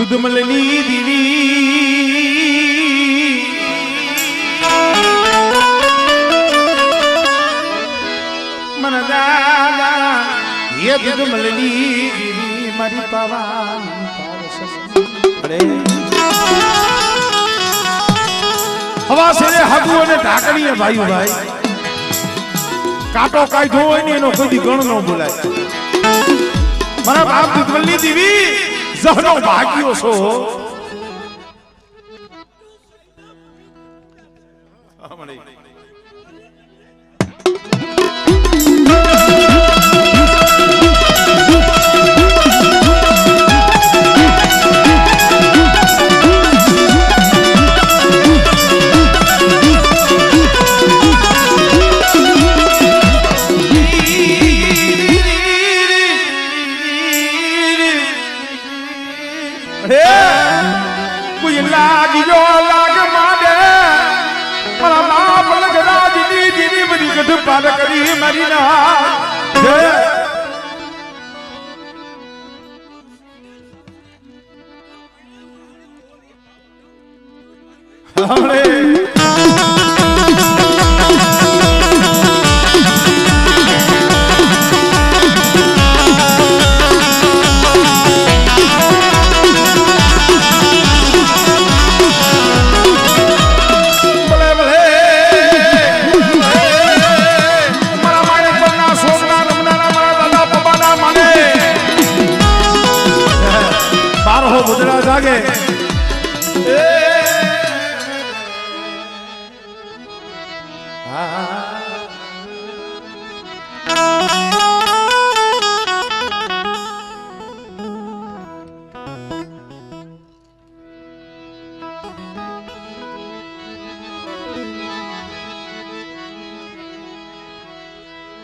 દુધમલની દીવી મન દાદા એ દુધમલની દીવી મારી પાવાની અરે હવા સેરે હાગુ અને ઢાકણીએ ભાઈ ભાઈ કાટો કાઢ્યો હોય ને એનો કોઈ ગણ ન બોલાય મારા બાપ દુધમલની દીવી જહનો ભાગ્યો છો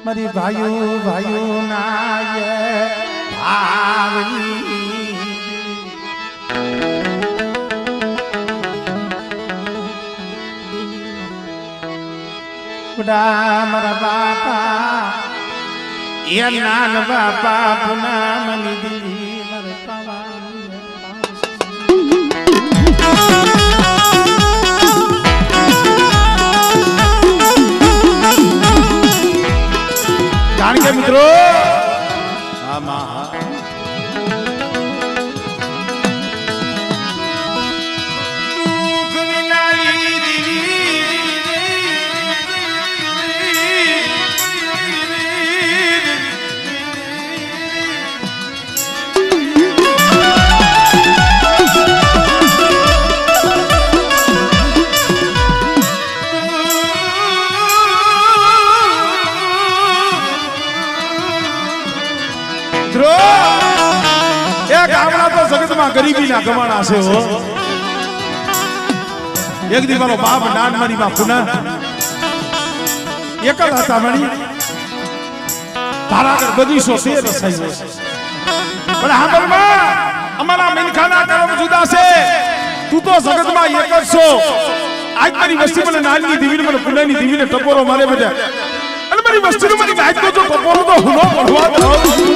મારી ભાઈઓ ભાઈઓ નાય ભાવની બડા મારા બાપા એ નાન બાપા પુના મની દીવી મારા પાવાની જાણ કે મિત્રો આમાં ગરીબી ના ગવાણા છે હો એક દી મારો બાપ નાન મારી માં પુના એક જ હતા મણી તારા આગળ બધી સો છે રસાઈ પણ હાંભળમાં અમારા મિલખાના કરમ જુદા છે તું તો જગતમાં એક જ છો આજ મારી વસ્તી મને નાનની દીવીને મને પુનાની દીવીને ટકોરો મારે બેટા અને મારી વસ્તીનો મને આજ તો જો ટકોરો તો હુનો પડવા દો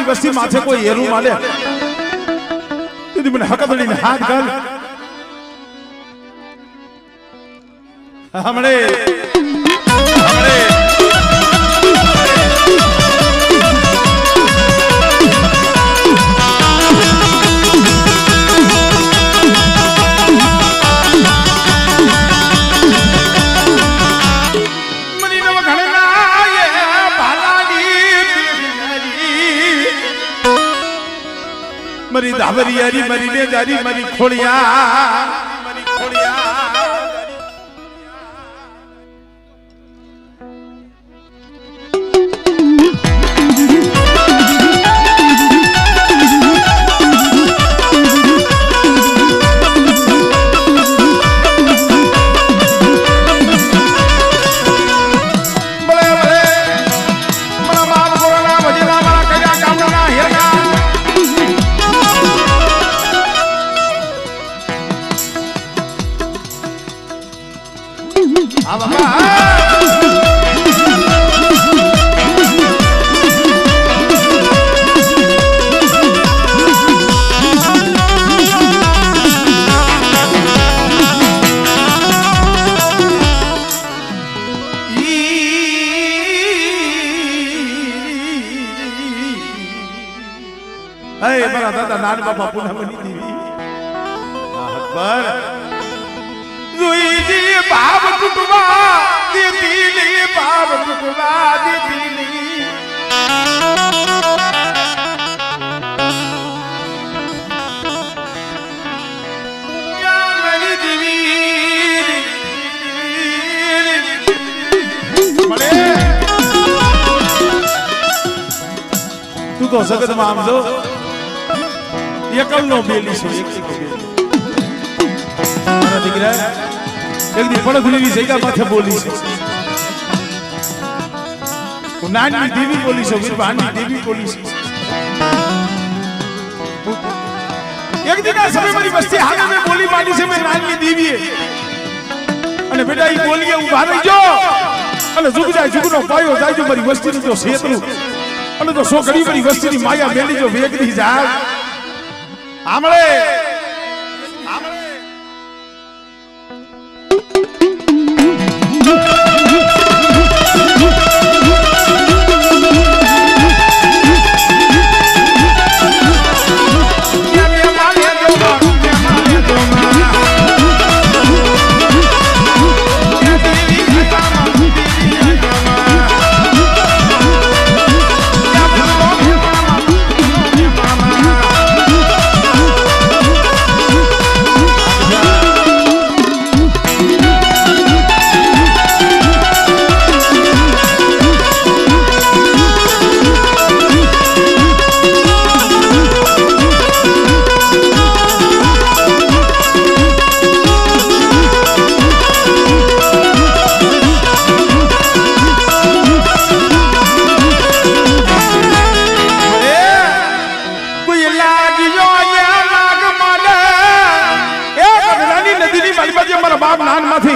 વસ્તી માથે કોઈ હેરું માલે મને હકદડીને હાથ ગાલ હમણે મરી લાવરી હરી મરીને જારી મારી ખોડિયા મારી ખોડિયા नान बाबा पुनः बनी देवी अकबर जी बाब टुटवा देती ले बाब टुटवा देती ले मेरी देवी मले तू तो जगत में आम जो એકલનો બેલી છે મારા દીકરા એક દી પડઘલીની જગ્યા માથે બોલી છે હું નાની દેવી બોલી છું વીરભાની દેવી બોલી છે એક દીના સમય મારી વસ્તી હાલે મેં બોલી માંડી છે મેં નાની દેવીએ અને બેટા ઈ બોલીએ ઊભા રહી જો અને જુગ જાય જુગનો પાયો જાય જો મારી વસ્તીનું જો શેતરું અને તો સો ઘડી મારી વસ્તીની માયા મેલી જો વેગદી જાય આમળે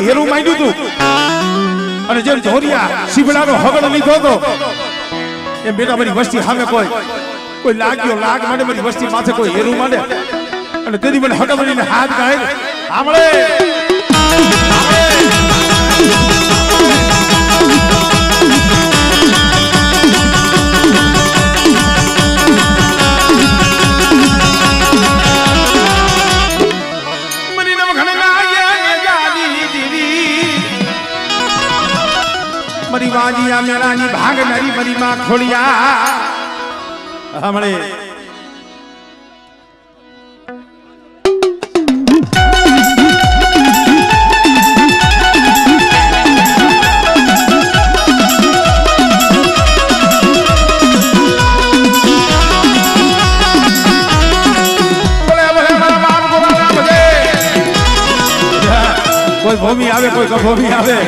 હેરું માંડ્યું તું અને જેમ જોરિયા શિવડાનો હગડ લીધો હતો એમ બેટા મારી વસ્તી સામે કોઈ લાગ્યો લાગ માટે મારી વસ્તી માથે કોઈ હેરું માંડે અને તેની મને હગડને હાથ ગાય આમળે मरी वाजिया मेरानी भाग नरी मरी मां खोलिया हमरे कोई भूमि आवे कोई कभूमि आवे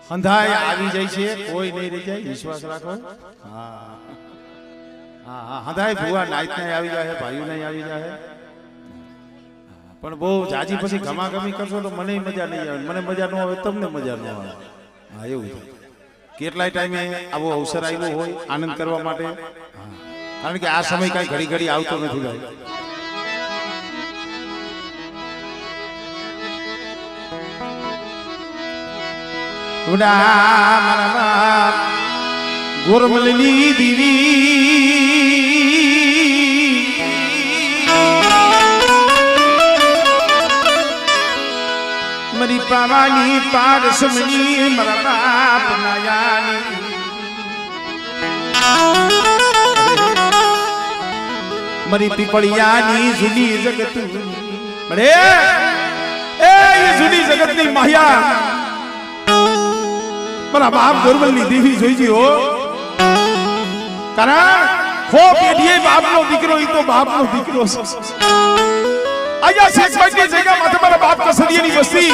અંધાય આવી જાય છે કોઈ નહીં રહી જાય વિશ્વાસ રાખો હા હા અંધાય ભુવા નાઈટ ને આવી જાય ભાઈઓ ને આવી જાય પણ બહુ જાજી પછી ઘમાઘમી કરશો તો મને મજા નહીં આવે મને મજા ન આવે તમને મજા ન આવે હા એવું કેટલાય ટાઈમે આવો અવસર આવ્યો હોય આનંદ કરવા માટે, કારણ કે આ સમય કઈ ઘડી ઘડી આવતો નથી ભાઈ. ગોરમલની દીવી મારી પાવાની પારસમની મારા બાપ નાયાની મારી પીપળિયાની જૂની જગત મળે એ જૂની જગતની માયા મારા બાપ ગોરમલની દેવી જોઈજી હો. કારણ ખો પેઢીએ બાપનો દીકરો ઈ તો બાપનો દીકરો છે. આયા શેખભાઈની જગ્યામાં તમારા બાપ કસરીયાની વસ્તી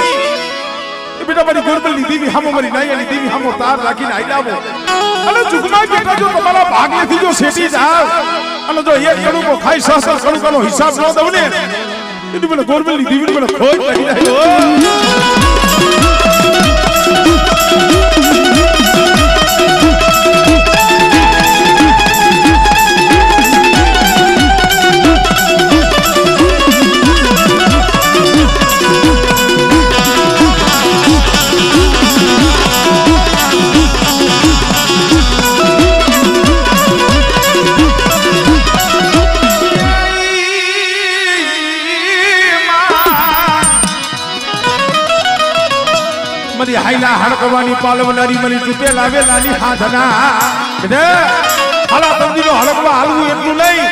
એ બેટા મારી ગોરમલની દેવી હામો મારી નાયાની દેવી હામો તાર રાખીને આઈડાવો અને જુગમાં બેટા જો તમારા ભાગ નથી જો શેઠી જાવ અને જો એક કણુકો ખાઈ સહસર કણુકાનો હિસાબ ન દઉં ને એટલે મને ગોરમલની દેવી મને ખોટ નહીં રહ્યો. હાઈલા હડકવાની પાલવનારી મરી તૂટે લાવે નાની હાથના કે હાલા તંદીનો હડકવા હાલવું એટલું નહીં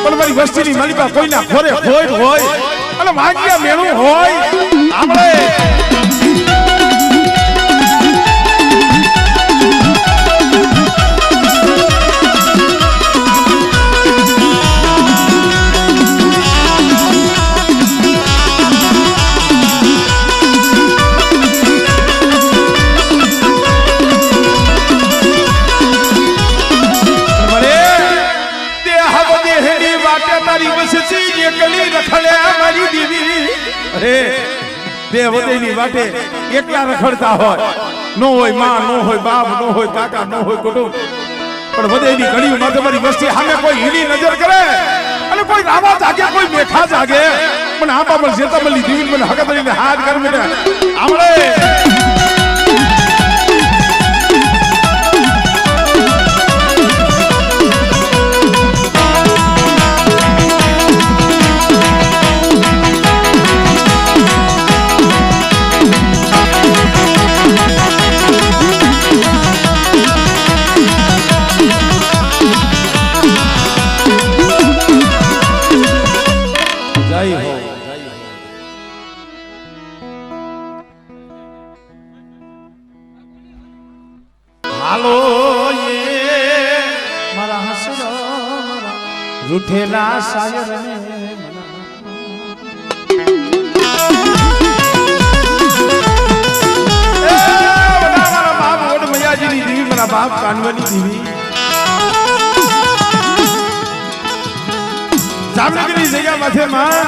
પણ મારી વસ્તીની મલિકા કોઈના ખોરે હોય અને વાગ્યા મેળું હોય આપણે દેવદેની વાટે એકલા રખડતા હોય નો હોય માં નો હોય બાપ નો હોય કાકા નો હોય કુટુંબ પણ વધેની ઘડીમાં તમારી વસ્તી સામે કોઈ હીની નજર કરે અને કોઈ રાવા જાગે કોઈ મેખા જાગે પણ આ બાબત જેતામલી દીવી મને હક તરીને હાથ કર બેટા આપણે રૂઠેલા શાયરને મારા બાપ ઓડ મયાજીની દેવી મારા બાપ કાનવાની દેવી જામનગરની જગ્યા માથે માં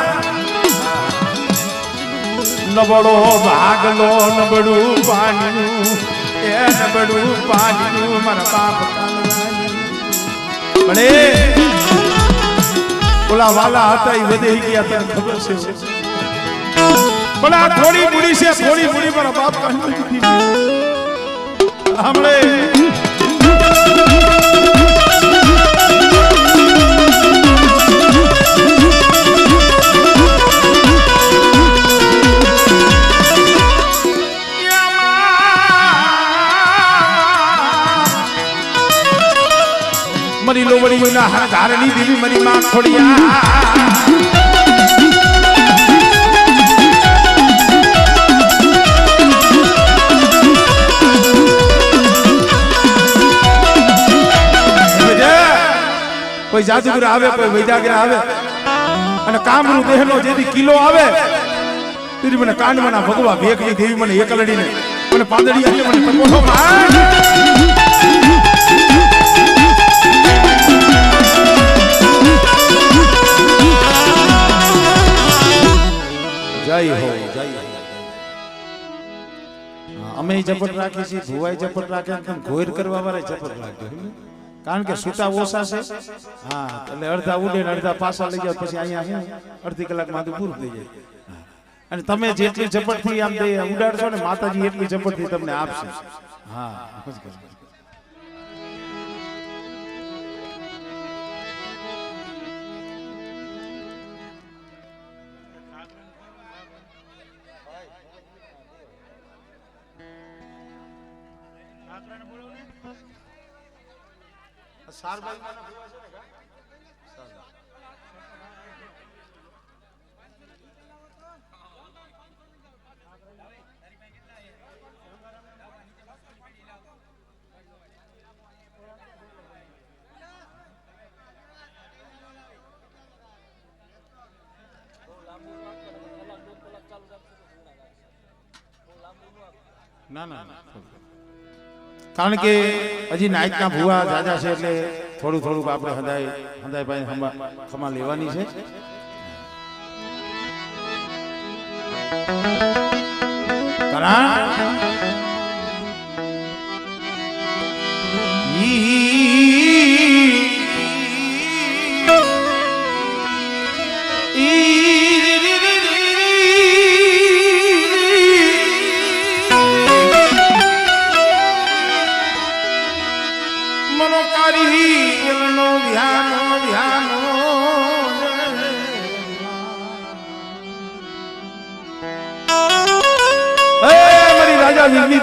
નબળો ભાગલો નબળું પાણીનું એ નબળું પાણીનું મારા બાપ કાનવાની ભલે ઓલા વાલા હતા એ વધે ગયા તને ખબર છે પણ આ થોડી મૂડી છે થોડી મૂડી મારા બાપ કાનવાની દીધી હમણે મરી લોવડીઓના હરધારની દેવી મરી માં ખોડિયા કોઈ જાદુગર આવે કોઈ વૈદાગર આવે અને કામરૂ દેહનો જેથી કિલો આવે તેરી મને કાંડવાના ભગવા ભેખની દેવી મને એકલડીને મને પાંદડી આવી મને પકોડો જય હો જય અમે ઝપટ રાખી છીએ, ભુવાઈ ઝપટ રાખે, ઘોર કરવા વાળા ઝપટ રાખજો, કારણ કે છૂટા ઓછા છે. હા, એટલે અડધા ઉડે ને અડધા પાછા લઈ જાવ, પછી અહીંયા અડધી કલાકમાં પૂરું થઈ જાય. અને તમે જેટલી ઝપટથી આમ ઉડાડશો ને માતાજી એટલી ઝપટથી તમને આપશે. હા, ના ના, કારણ કે હજી નાઈટના ભૂવા જાજા છે, એટલે થોડું થોડુંક આપણે હંધાઈ પાસે ખમા લેવાની છે.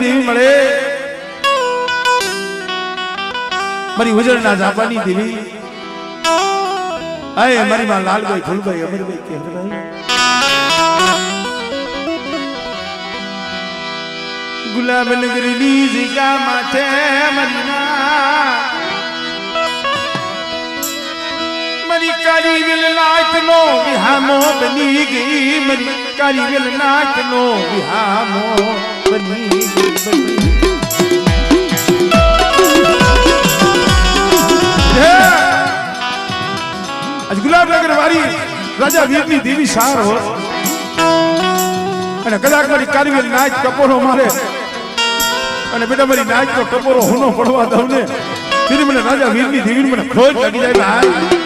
દેવી મળે મારી ઉજળના જાપાની દેવી, અય મારી માં લાલભાઈ, ફૂલભાઈ, અમરભાઈ, કેહરભાઈ, ગુલાબ નગરીની જગ્યા માથે મારી કાળી વેલ નાચનો વિહામો બની ગઈ, મારી કાળી વેલ નાચનો વિહામો બની ગઈ. ગુલાબનગર વાળી રાજા વીરની દેવી સાર હો, અને કદાચ મારી કારવેલ નાચ ટપોરો મારે અને બેટા મારી નાચ તો ટપોરો હોનો પડવા દઉં ને, ફરી મને રાજા વીરની દેવી મને ખોજ લાગી જાય. ભાઈ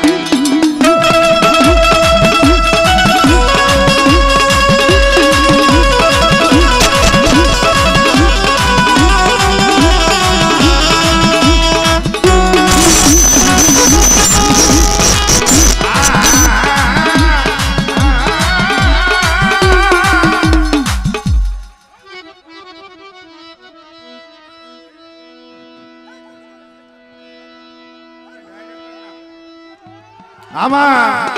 આમાં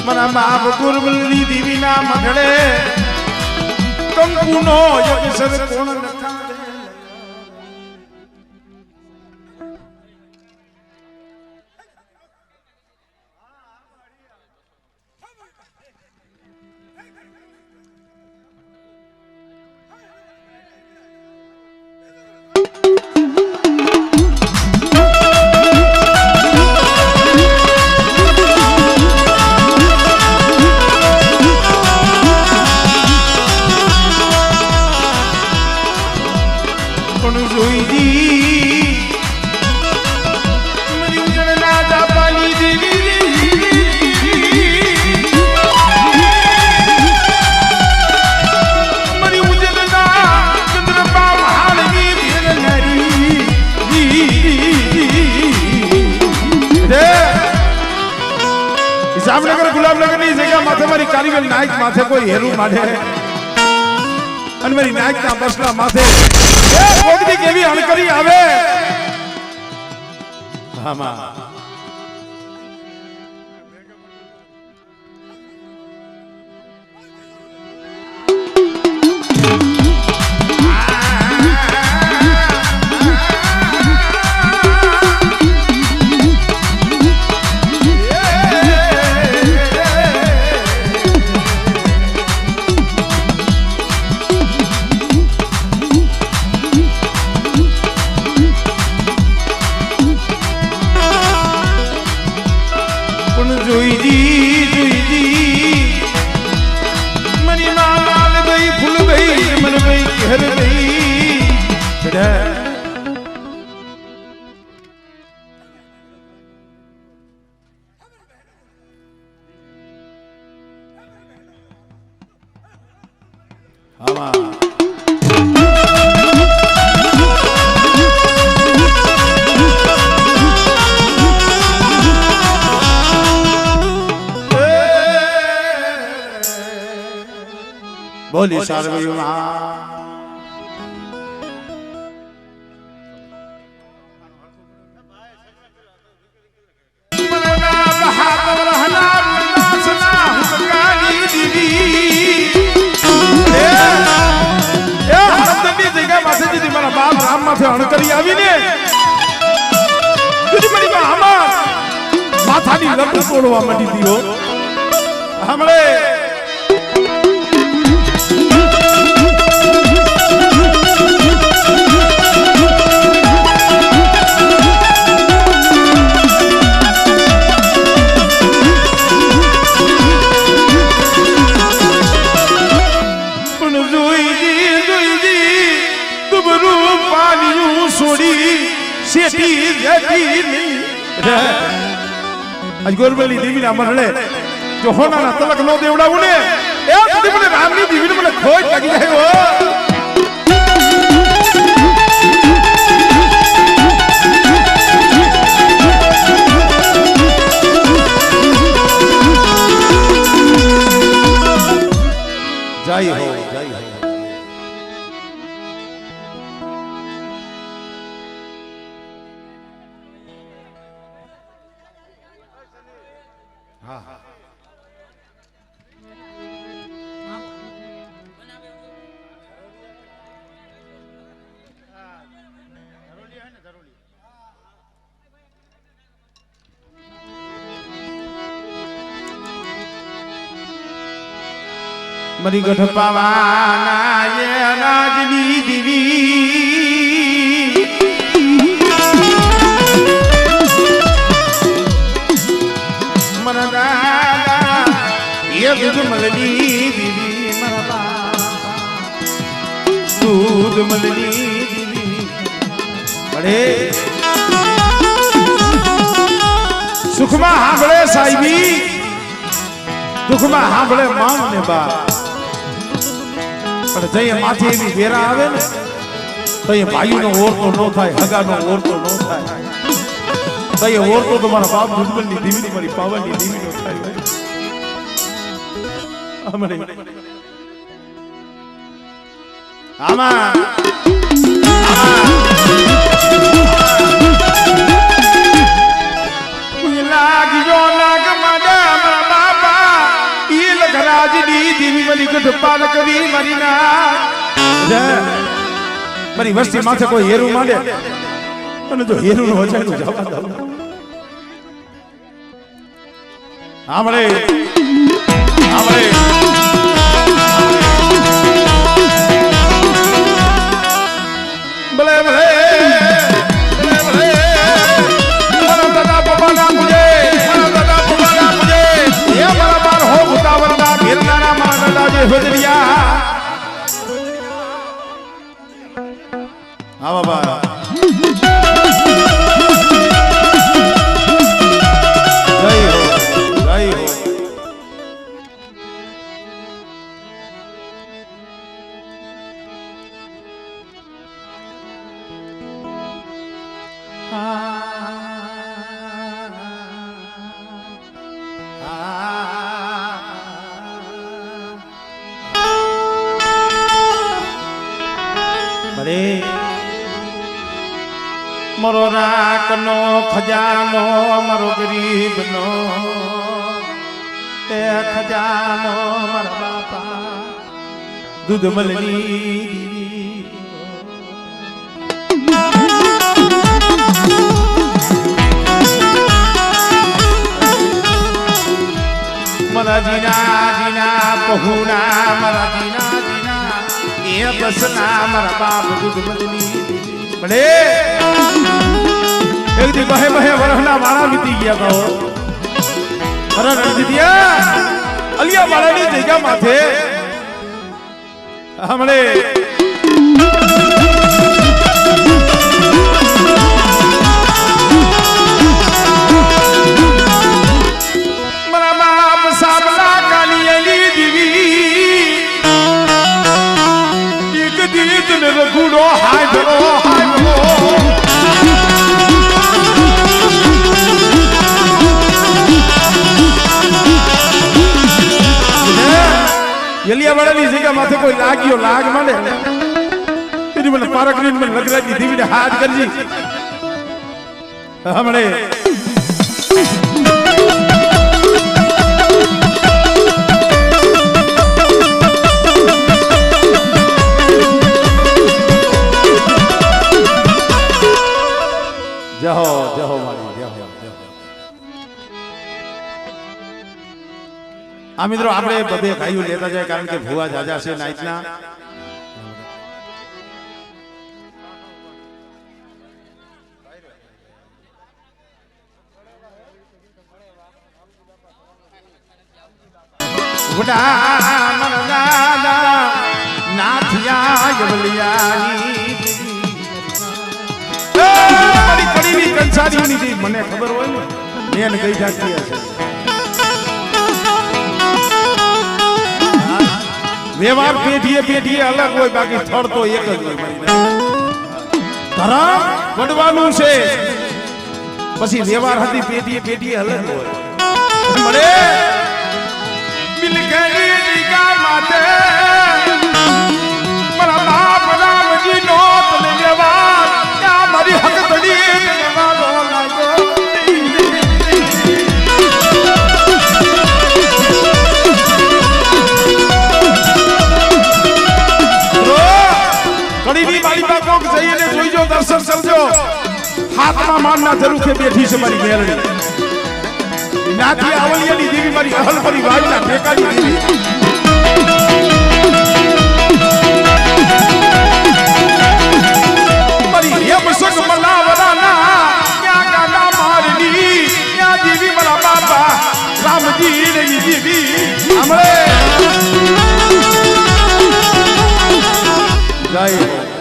મારા બાપ ગુરબલની દેવીના મઢડે કંકુનો યજસર કોણ લખા જામનગર ગુલાબનગરની જગ્યા માથે મારી કારીગર નાયક માથે કોઈ હેરું માથે અને મારી નાયકના બસલા માથે એ ભોગની કેવી અણકરી આવે. આમાં બોલી સારવી અણકરી આવીને માથાની લટ તોડવા માંડી દીધો હમણે आज गोरबली देवी ना मरले जो होना ना तलक नो देवड़ा उन्हें ए कदी મને રામની દેવીને મને ખોજ લાગી જાય હો જય હો જય હો मरी गठ पावाना ये राजनी देवी मन दादा ये दूध मलनी देवी मरबा दूध मलनी देवी बड़े सुखमा हांभळे साहिबी दुखमा हांभळे मां ने बा पर जय माथे एवी वेरा आवे ने तो ये भाई नो ओर तो नो थाय हगा नो ओर तो नो थाय तो ये ओर तो तुम्हारा बाप दुश्मन नी देवी नी मारी पावन नी देवी नो थाय हमरे आमा लागी जो लाग मदा बाबा ये लगराज दी देवी वाली को पाल करी मरीना मरी वस्ती माथे कोई हेरू मांडे અને જો હેરું નો વચાય તો જવા દો આમળે આમળે ભલે ભલે हाँ बाबा जय हो जय हो बड़े मरो राख नो खजानो मरो गरीब नो ते खजानो मर बापा दूध मलनी मरा जीना जीना पहुना मरा जीना जीना ये बसना मरा बाप दूध मलनी बड़े एक दिन बहे बहे वरहना मारा बीती गया तो अरे रणजीतिया अलिया मारा नहीं देगा माथे हमने मरा बाप साबला काली अली देवी ગીત ને રઘુડો હાય ભરો હાય ભરો યલિયા વાળાની જગ્યા માથે કોઈ લાગ્યો લાગ માંડે તેની મને પારકરીન મને લગરાજી દીવીને હાથ કરજી હમણે જહો જહો મારી જહો આ મિત્રો આપણે બબે ભાઈઓ લેતા જાય કારણ કે ભુવા જાજા છે નાઈટના વડા મરદાદા નાથિયા યવલિયાની મારી પડીવી કંસારીની દી મને ખબર હોય ને મેન કઈ જાતી હશે વ્યવહાર પેઢીએ અલગ હોય બાકી થડ તો એક જ હોય ધરમ વડવાનું છે પછી વ્યવહાર હતી પેઢીએ અલગ હોય મળે મિલ ગઈ દીગા માતે મારા બાપ રામજી નો તને વ્યવહાર ક્યાં મારી હક તડી વ્યવહારો લાગ્યો કડીની મારી બાપો જઈને જોઈજો દર્શન કરજો હાથમાં માનના જરૂખે બેઠી છે મારી મેલડી નાથી આવલિયાની દેવી મારી અહલ પરી વાયના ઠેકાની દેવી મારી હેમ સુખ મલાવરાના ક્યાં કાના મારની ક્યાં દેવી મારા બાપા રામજી ની દેવી આમળે જય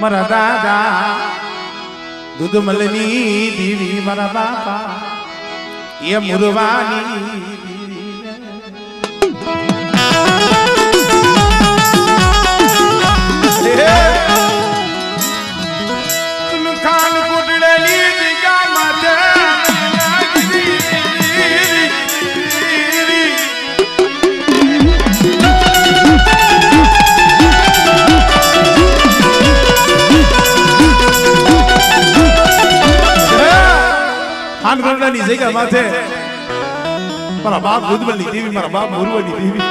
મારા દાદા દૂધમલની દેવી મારા બાપા એ મુરવાની ખાન કુટડેલી દીગા માતે ખાનગોરડાની જગ્યા માથે મારા બાપ દૂધમલની દેવી મારા બાપ મુરવાની દેવી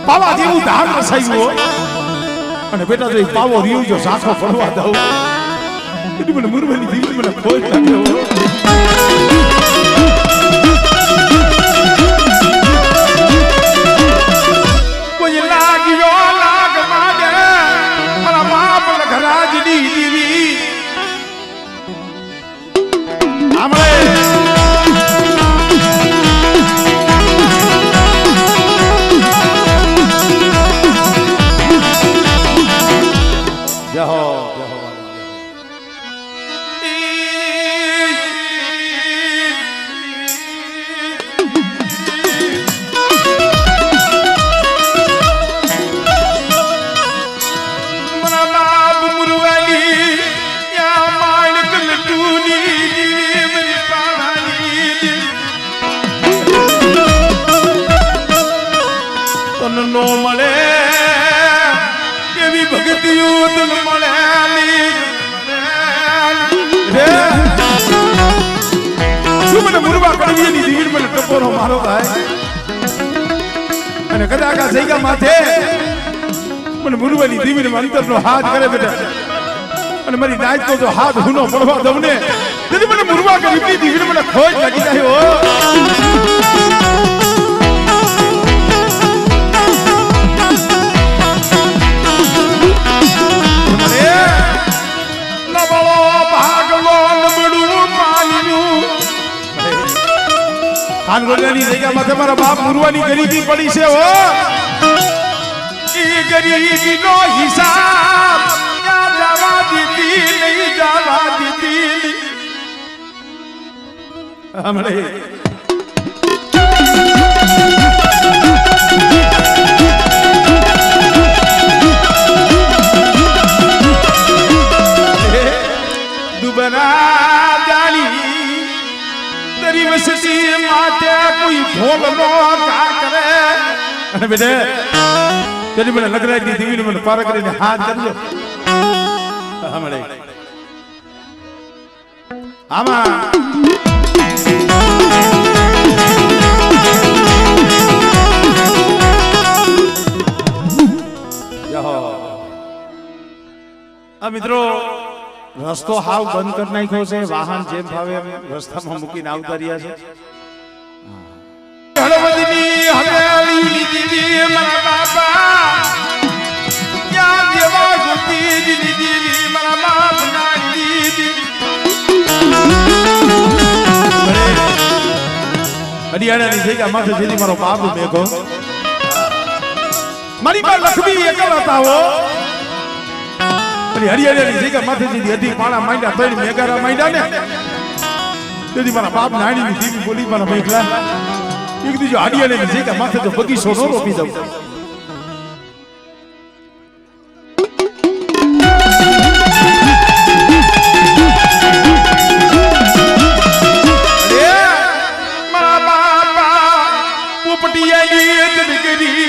પાવા જેવું ધામ રસાયું અને બેટા જો પાવો રીવ જો સાખો પડવા દઉં એની મને મુરવાની દેવી મને ખોટ લાગ્યો કોઈ લાગ્યો લાગ માગે મારા બાપ લખરાજની દેવી આમળે જહો નો મળે એવી ભક્તિઓ તન મળે શું મને મુરવા કડવીની દીવીડ મને ટપોરો મારો થાય અને કદાચ આ જગ્યા માથે મને મુરવાની દીવીડ અંતરનો હાથ કરે બેટા અને મારી નાઈટ તો જો હાથ હુનો પડવા દઉં ને તેથી મને મુરવા કડવીની દીવીડ મને ખોજ લાગી જાય હો ખાનગોરડાની જગ્યા માથે મારા બાપ મુરવાની ગરીબી પડી છે હો ઈ ગરીબીનો હિસાબ ક્યાં જવા દીધી નહીં જવા દીધી હમણે દુબરા જાણી તારી વસતી માતે કોઈ ઢોલ નો કા કરે અને બેટે તેની મને લગરાઈ દી દીવીને મને પાર કરીને હાથ કરજો હમણે આમાં મિત્રો રસ્તો હાવ બંધ કરી નાખ્યો છે વાહન જેમ ભાવે રસ્તામાં મૂકીને આવતા રહ્યા છે હળવદની હવેલી દીદી મારા બાપા ક્યાં દેવા ગોતી દીદી મારા બાપ ના દીદી હરિયાણાની જગ્યા માથે દીદી મારો બાપ મેઘો મારી પાસે લક્ષ્મી એકલ હતા હો હરિયાણાની જગ્યા માથે દીદી અઢી પાણા માંડ્યા ત્રણ મેઘારા માંડ્યા ને દીદી મારા બાપ નાણીની દીદી બોલી મારા મેઘલા એક દીજો હરિયાણાની જગ્યા માથે તો બગીચો નો રોપી દઉં મારા બાપા પોપટિયાની દરગરી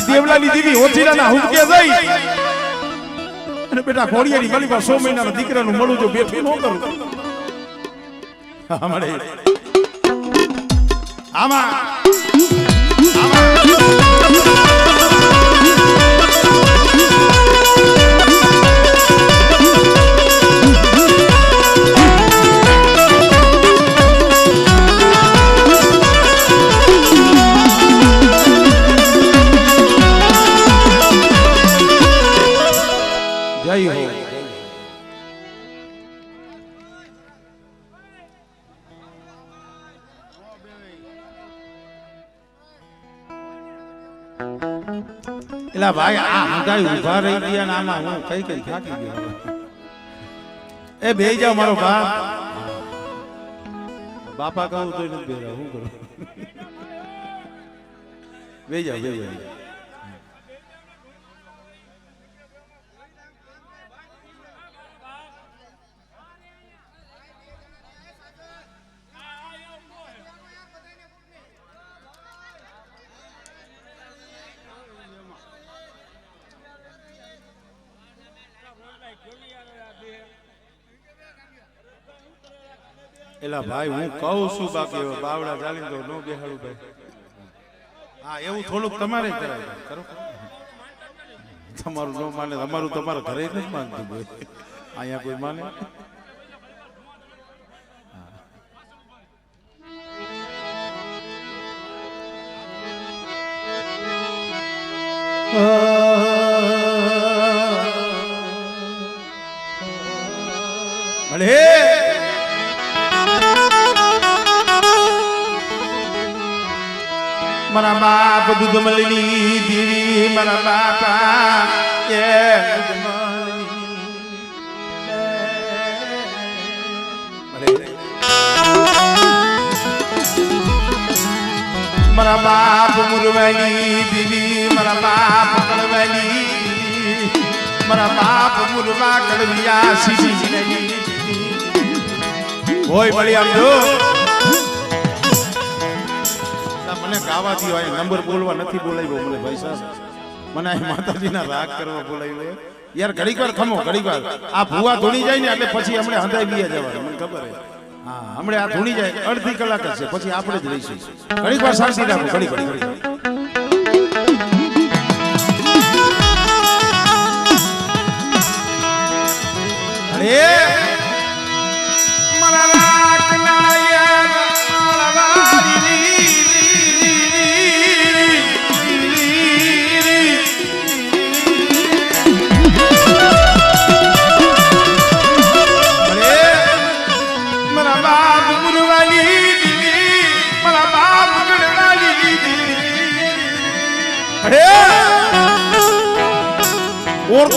દેવલાની દીવી ઓછીના હુમકે જઈ અને બેટા ઘોડિયાની ગલીમાં 100 મહિનાના દીકરાનું મળું જો બેઠું ન કરું હમણે આમાં એલા ભાઈ આ હંગાઈ ઉભા રહી ગયા ને આમાં હું કઈ થાકી ગયો એ બેહી જાવ મારો બાપ બાપા કહું તો નથી બેરા હું કરું બેહી જાવ એલા ભાઈ હું કહું છું બાકી બાવડા ચાલીને તો નો બેહાડું ભાઈ હા એવું થોડુંક તમારે કરાય કરો તમારું નો માને તમારું તમારા ઘરે નથી માનતું ભાઈ અહીંયા કોઈ માને ભલે મારા બાપ દૂધ મળની દીવી મારા બાપા એ મારા બાપ મુરવાની દીવી મારા બાપ કડવાની મારા બાપ મુરવા કડવિયા સીધી હોય બળી આમ જો મને ગાવાથી હોય નંબર બોલવા નથી બોલાવ્યો મને ભાઈ સાહેબ મને માતાજીના રાગ કરવા બોલાવ્યો યાર ઘડીક વાર ખમો ઘડીક વાર આ ભૂવા ધોણી જાય ને એટલે પછી હમણે હંધાઈ બી જવાનું મને ખબર હે હા હમણે આ ધોણી જાય અડધી કલાક જ છે પછી આપણે જ રહીશું ઘડીક વાર શાંતિ રાખો ઘડીક અરે મારા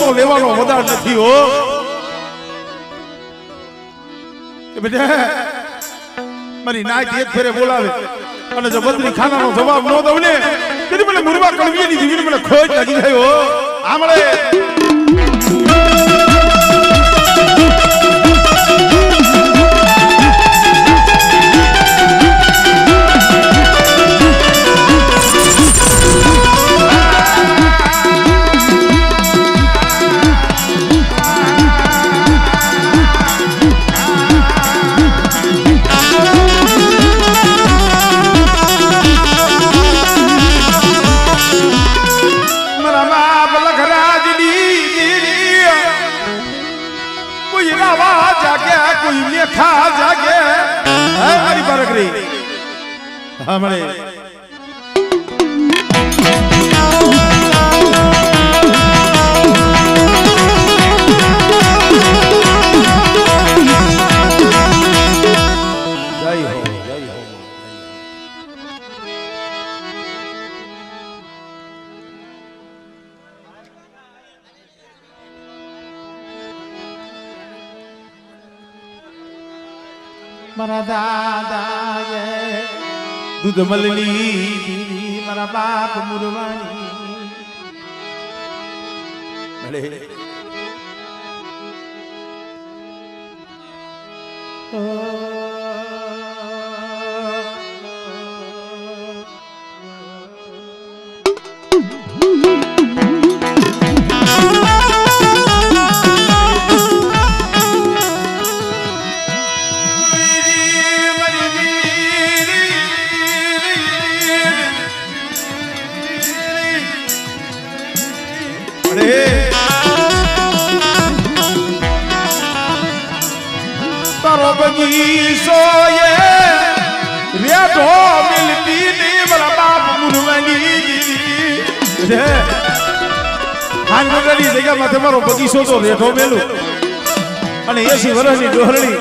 સોનો લેવાનો વધાર નથી હો બેટા મારી નાઈટ એક ફેરે બોલાવે અને જો બદરી ખાનાનો જવાબ ન દઉં ને તેથી મને મુરવા કળવીની જીવીને મને ખોજ લાગી જાય હો આમળે खा जागे हमारी बरगरी हमारे जय हो जय हो मारा दादा दूध मलनी मारा बाप मुरवानी भले तारो बगीचो ये रेडो मिलती नहीं बड़ा बाप मुरवानी हां नगरी जगह माथे मारो बगीचो तो रेडो मेलू અને 80 વર્ષની ડોહરણી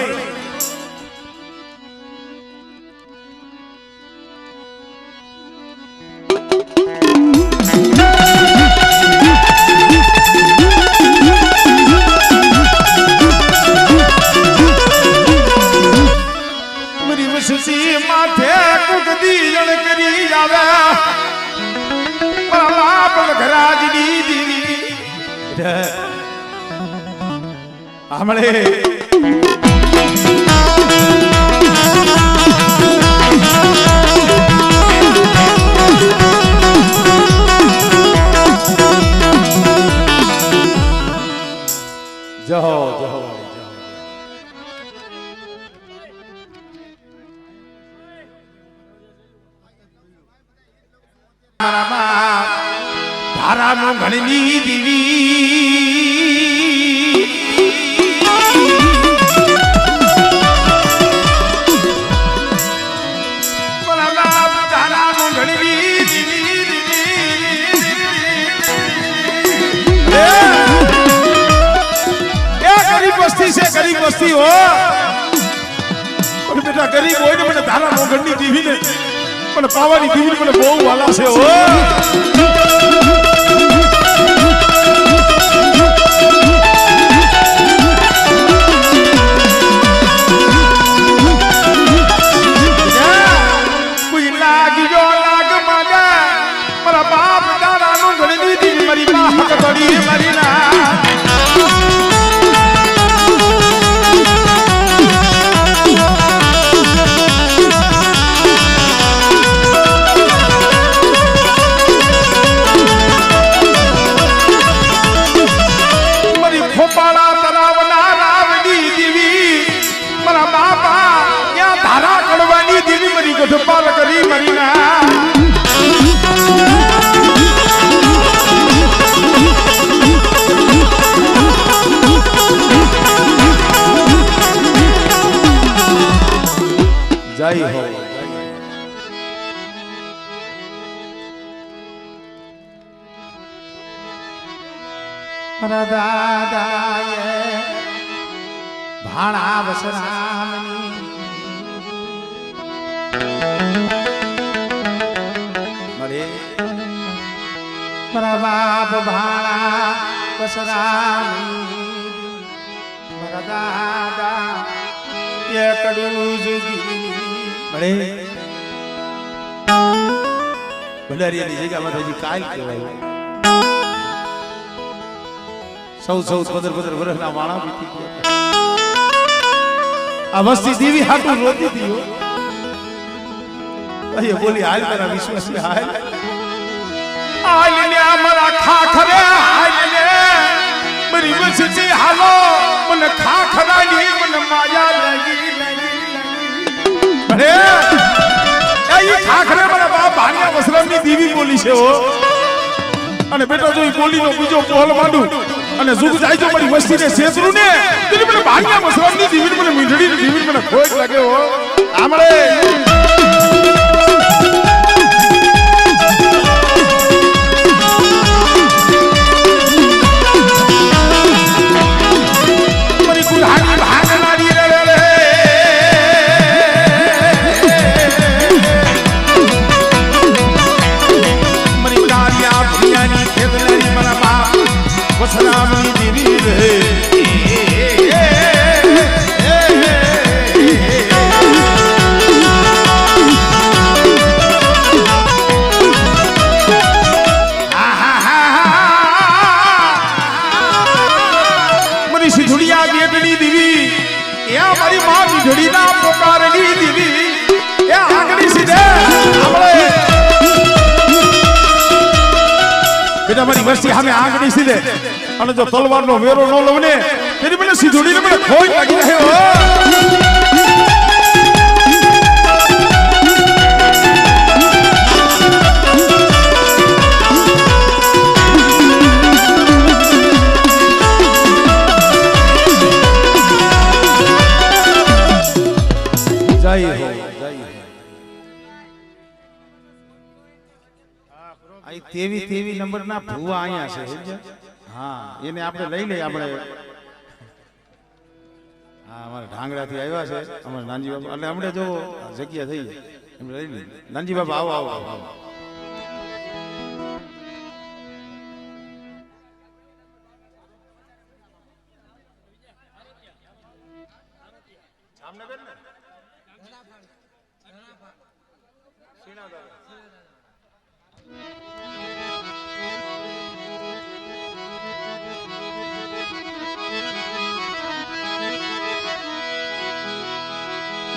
माथे कुकदी जण करी जावे बाप घराज दी दीवी हमले जहो जहो धारा नो घणी दीवी धारा नो घणी दीवी गरीब बस्ती से गरीब बस्ती हो और बेटा गरीब हो ने मैंने धारा नो घणी दीवी ने मैंने पावानी दीवी ने मैंने बहु वाला से हो पाल करी मरीना जय हो दादा भाणा बसरामनी मरे बाप भाणा મારા દાદા એ કડું જુદી ભલે ભંડારીયાની જગ્યામાં તો હજી કાલ કહેવાય સૌ 15 વર્ષના વાળા વીતી ગયા આ વસ્તી દેવી હાટું રોતી હતી અહીંયા બોલી હાલ મારા વિશ્વાસ મે હાલ ને અમારા ખાખરે હાલ ને મારી વસ્તી હાલો મને ખાખરાની મને માયા લાગી ભલે એ ખાખરે મારા બાપ ભાણિયા વસરામની દેવી બોલી છે હો અને બેટા જો બોલીનો બીજો પોલ માંડું અને જુગ જાય તો મારી વસ્તીને છેતરું ને તેની મને ભાણિયા વસરામની દેવી મને મીંઢડી દેવી મને ખોટ લાગે હો આમળે વસરામની દેવી રે મારી સિધુડિયા બેટની દેવી એ મારી માં વિધડીના પોકારની દેવી એ આગળી સીધે આપણે બેટા મારી વસ્તી સામે આગળી સીધે અને જો તલવારનો વેરો ન લઉં ને તેની મને સીધોડીને મને ખોઈ લાગી રહ્યો જય હો તેવી નંબર ના ભૂવા અહીંયા છે હા એને આપણે લઈ લઈએ આપણે હા અમારા ઢાંગરાથી આવ્યા છે અમારા નાનજી બાબા એટલે હમણાં જો જગ્યા થઈ એમ લઈ લઈએ નાનજી બાબા આવો આવો આવો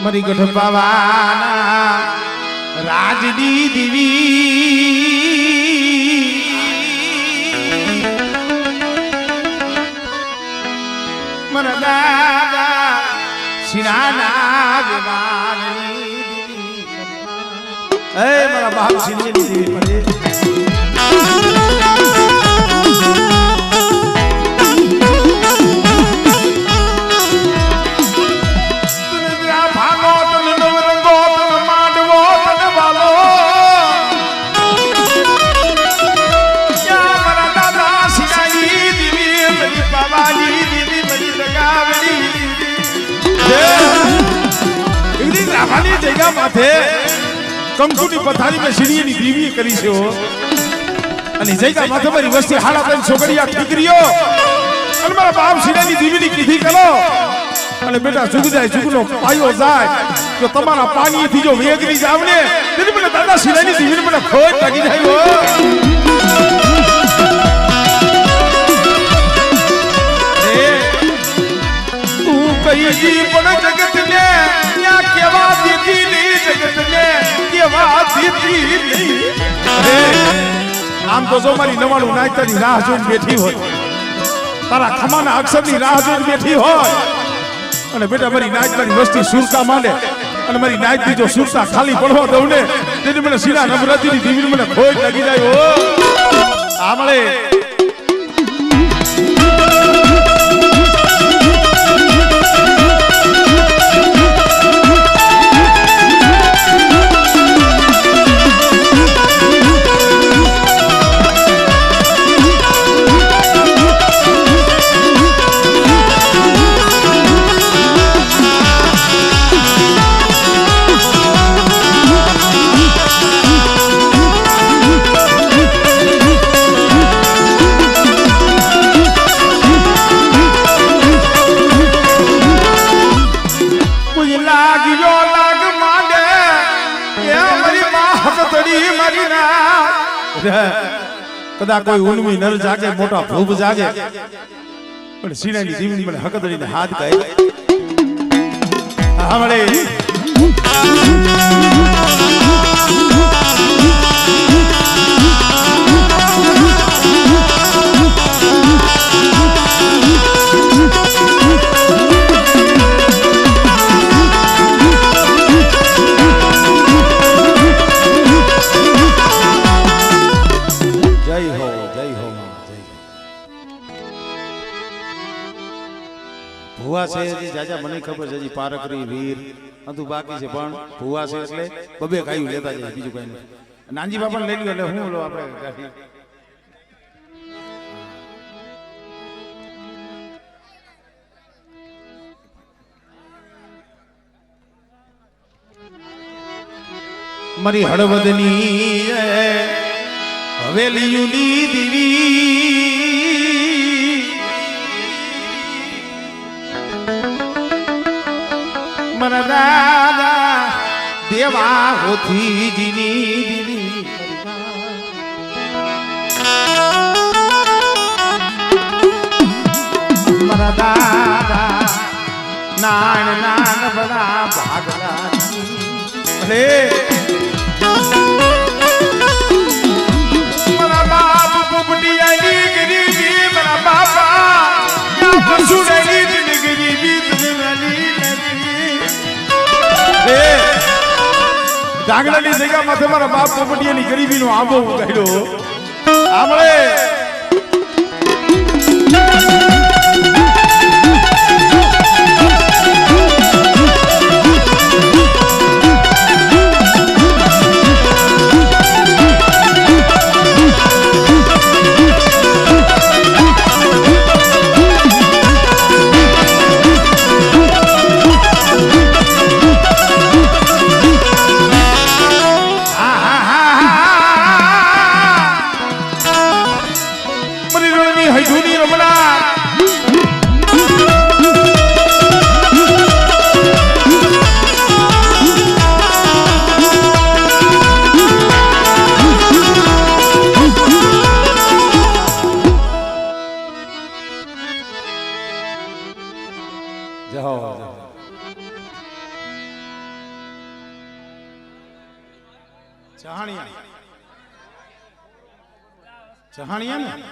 મરી ગઢ પાવાના રાજની દેવી મરા દાદા સિનાના દેવાની દેવી એ મારા બાપ સિંહની દેવી પડે જગ્યા માથે કંકુની પથારી મેં સીડીની દેવી કરી છે અને જગ્યા માથે મારી વસ્તી હાડા ત્રણ છોકરીયા ઠીકરીઓ અને મારા બાપ સીડીની દેવીની કીધી કરો અને બેટા જુગ જાય જુગનો પાયો જાય તો તમારા પાણીથી જો વેગરી જાવ ને તેથી મને દાદા સીડીની દેવીને મને ખોટ લાગી જાય તું કઈ પણ જગત ને કેવા દીધી ની જગત ને કેવા દીધી ની આમ તો જો મારી નવાણું નાયતાની રાહ જોઈને બેઠી હોય તારા ખમાના અક્ષરની રાહ જોઈને બેઠી હોય અને બેટા મારી નાયતાની વસ્તી સુરતા માંડે અને મારી નાયતની જો સુરતા ખાલી પડવા દઉં ને તેથી મને સીધા નવરાત્રીની દેવીને મને ખોટ લાગી જાય આમળે કદાચ કોઈ ઉન્મી નર જાગે મોટા ભૂપ જાગે પણ સીણાની જીવની મને હકદડીને હાથ કહે હમણે ભુવા છે હજી જાજા મને ખબર છે હજી પારકરી વીર બધું બાકી છે પણ ભુવા છે એટલે બબે ગાયું લેતા જાય બીજું કઈ નહીં નાનજી બાપા લઈ લ્યો એટલે હું લો આપણે મારી હળવદની હવેલી દીવી મરા દાદા દેવા હોથી જીની દીવી મરા દાદા નાન નાન બડા ભાગલા અરે મરા બાપ પોપટી આલી ગરીબી મરા બાપા યા ફસુડેલી ગરીબી તનેલી ડાંગડાની જગ્યા માથે મારા બાપ પોપટીયાની ગરીબીનો આંબો ઉગાડ્યો આમળે ચહાણિયા ને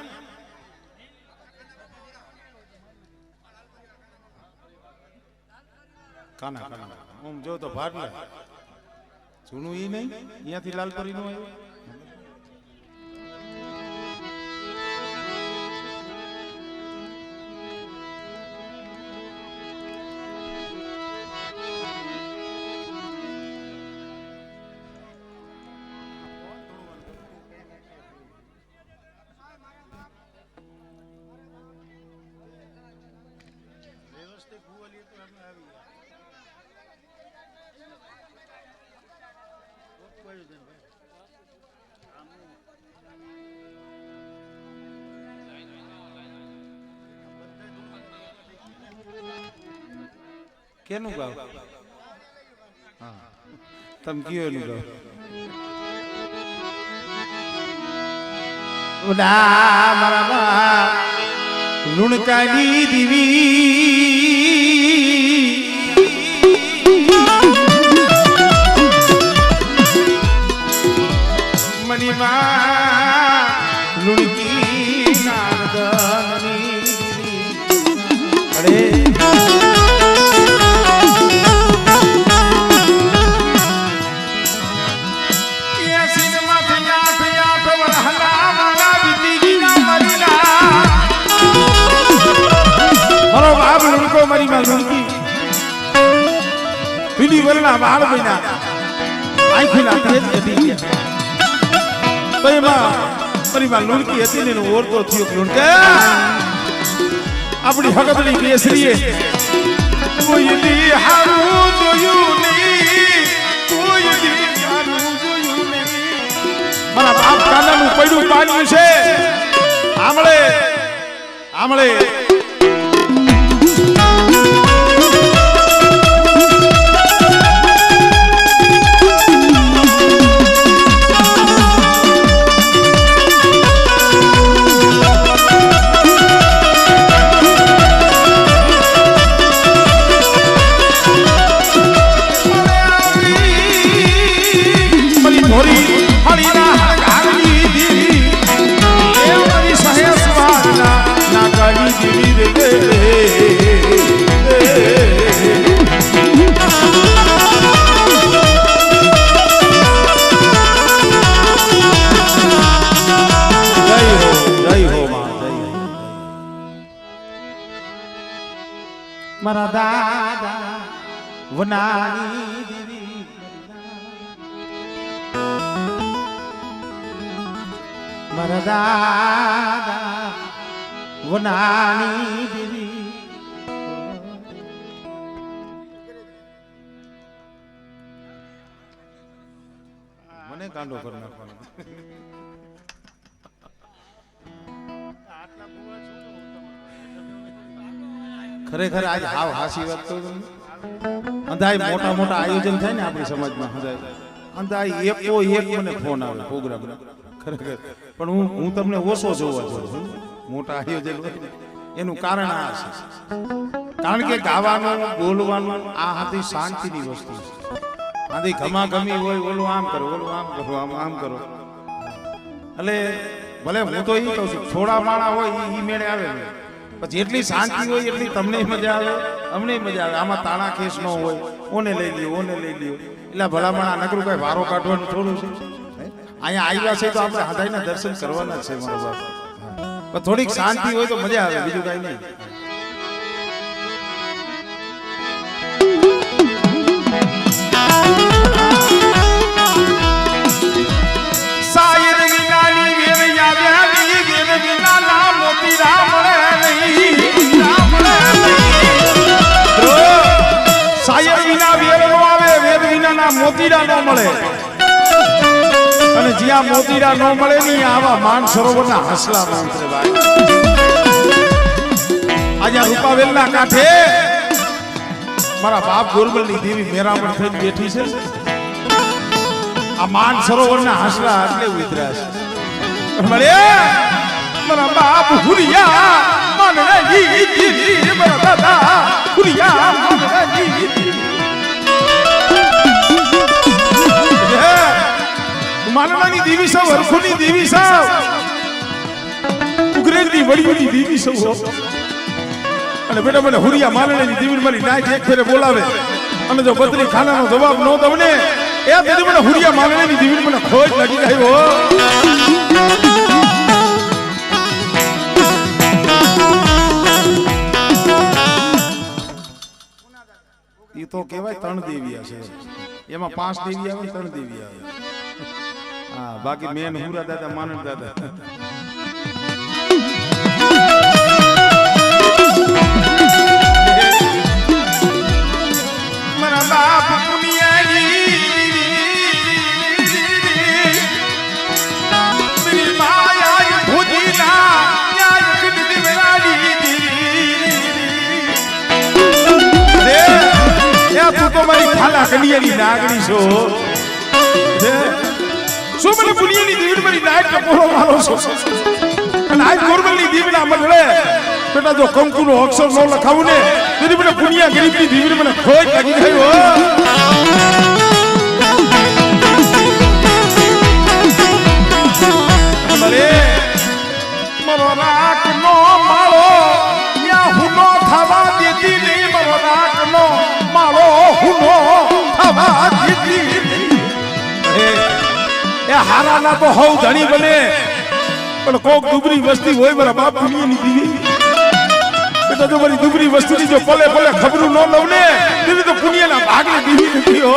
કાના કાના હું જો તો ભાટલા જૂનું ઈ નહીં અહીંયાથી લાલપરી નું આવ્યું કેનું ગાવ હા તમ કયો એનું ગાવ ઉડા મારા બા લુણકાની દીવી મણીમાં લુણકી નારદની અરે મારી માં લુણકી પીલી વરના બાળ મહિના આંખીના તેજ હતી તો એમાં મારી માં લુણકી હતી ને ઓરતો થયો લુણકા આપણી હકદડી કેસરીએ કોઈની હારું જોયું નહીં કોઈની હારું જોયું નહીં મારા બાપ કાનાનું પૈડું પાડ્યું છે આમળે આમળે મારા દાદા વનાની દેવી મારા દાદા વનાની દેવી મને કાંડો કરી નાખવાનો ખરેખર આજ હાવ હાસી વાત તો અંધાય મોટા મોટા આયોજન થાય ને આપણી સમાજમાં અંધાય એકો એક મને ફોન આવે પ્રોગ્રામ ખરેખર પણ હું તમને ઓછો જોવા છું મોટા આયોજન હોય એનું કારણ આ છે કારણ કે ગાવાનું બોલવાનું આ હતી શાંતિની વસ્તુ છે આથી ઘમાઘમી હોય ઓલું આમ કરો ઓલું આમ કરો આમ કરો એટલે ભલે હું તો એ કહું છું થોડા માણા હોય એ મેળે આવે પછી જેટલી શાંતિ હોય એટલી તમને મજા આવે અમને મજા આવે આમાં તાણા ખેસ ન હોય ઓને લઈ લ્યો એટલે ભલામણ નકરું કઈ વારો કાઢવાનું થોડું છે અહીંયા આવ્યા છે તો આપણે હદાયના દર્શન કરવાના છે મારો બાપ પણ થોડીક શાંતિ હોય તો મજા આવે બીજું કઈ નહીં મોતીડા ન મળે અને જ્યાં મોતીડા ન મળે ને આવા માન સરોવરના હસલા મંત્ર ભાઈ આજે રૂપાવેલના કાંઠે મારા બાપ ગોરબલની દેવી મેરામણ થઈને બેઠી છે આ માન સરોવરના હસલા એટલે ઉતર્યા છે મળે મારા બાપ હુરિયા માનજી મારા દાદા હુરિયા માનજી માનવાની દેવી સૌ હરખુની દેવી સૌ ઉગ્રેજની વડીઓની દેવી સૌ અને બેટા મને હુરિયા માનવાની દેવી મારી નાઈટ એક ફેરે બોલાવે અને જો બદરી ખાનાનો જવાબ ન દઉં ને એ તેથી મને હુરિયા માનવાની દેવી મને ખોજ લાગી ગઈ હો એ તો કહેવાય ત્રણ દેવી છે એમાં 5 દેવી આવે 3 દેવી આવે હા બાકી મેન હુરા દાદા માનન દાદા મારા બાપ પુનિયાની મેરી માયા ભુજીના ન્યાય કીધી મેરાડી રે યા તું તો મારી ખાલા કનિયાની નાગણી છો શું મને પુનિયાની દેવી મારી નાઈટ કપોરો મારો છો અને આજ ગોરબલની દેવીના મગળે બેટા જો કંકુનો અક્ષર ન લખાવું ને તેથી મને પુનિયા ગરીબની દેવી મને ખોજ લાગી ગઈ હો ભલે મારો રાખનો માળો યા હુનો થવા દેતી નહીં મારો રાખનો માળો હુનો થવા દેતી એ હારાના તો હવ ધણી બને પણ કોક દુબરી વસ્તી હોય મારા બાપ પુનિયાની દેવી બેટા જો મારી દુબરી વસ્તુની જો પલે પલે ખબરું ન લઉં ને તેથી તો પુનિયાના ભાગની દેવી નથી હો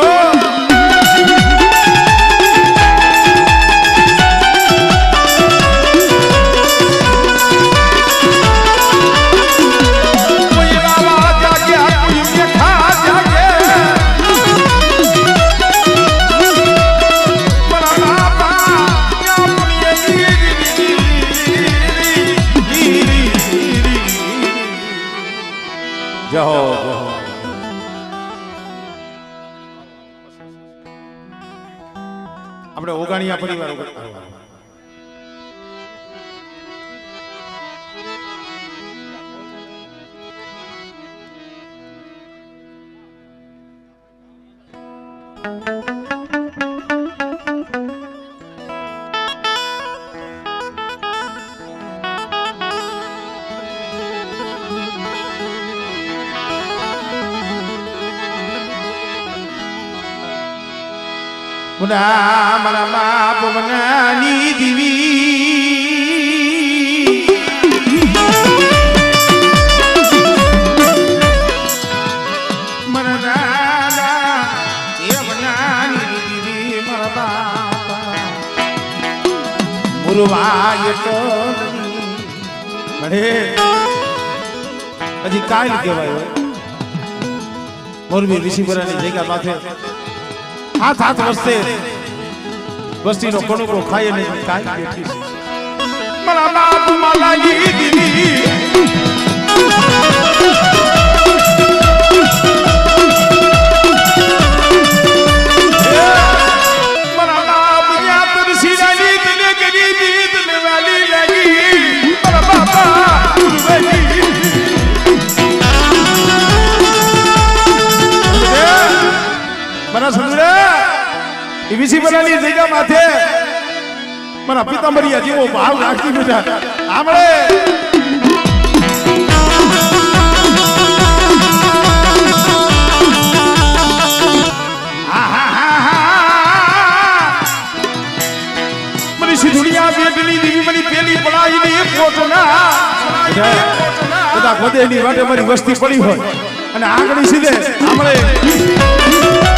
આપણે ઓગાણિયા પરિવાર મુના મારા બાપ વનાની દેવી દેવા એક મળે હજી કાલ કહેવાય મોરબી ઋષિપરાની જગ્યા માથે હાથ વસ્તે વસ્તીનો કણુકો ખાય નહીં કાલ બેઠી છે મારા બાપ માલાજી દીદી વિશીપરાની જગ્યા માથે મારા પિતાંબરિયા જેવો ભાવ રાખી બેઠા આપણે મને સિધુડિયા બેટની દીવી મને પેલી પડાઈને કોટના બધા ગોદેની વાટે મારી વસ્તી પડી હોય અને આગળ સીધે આપણે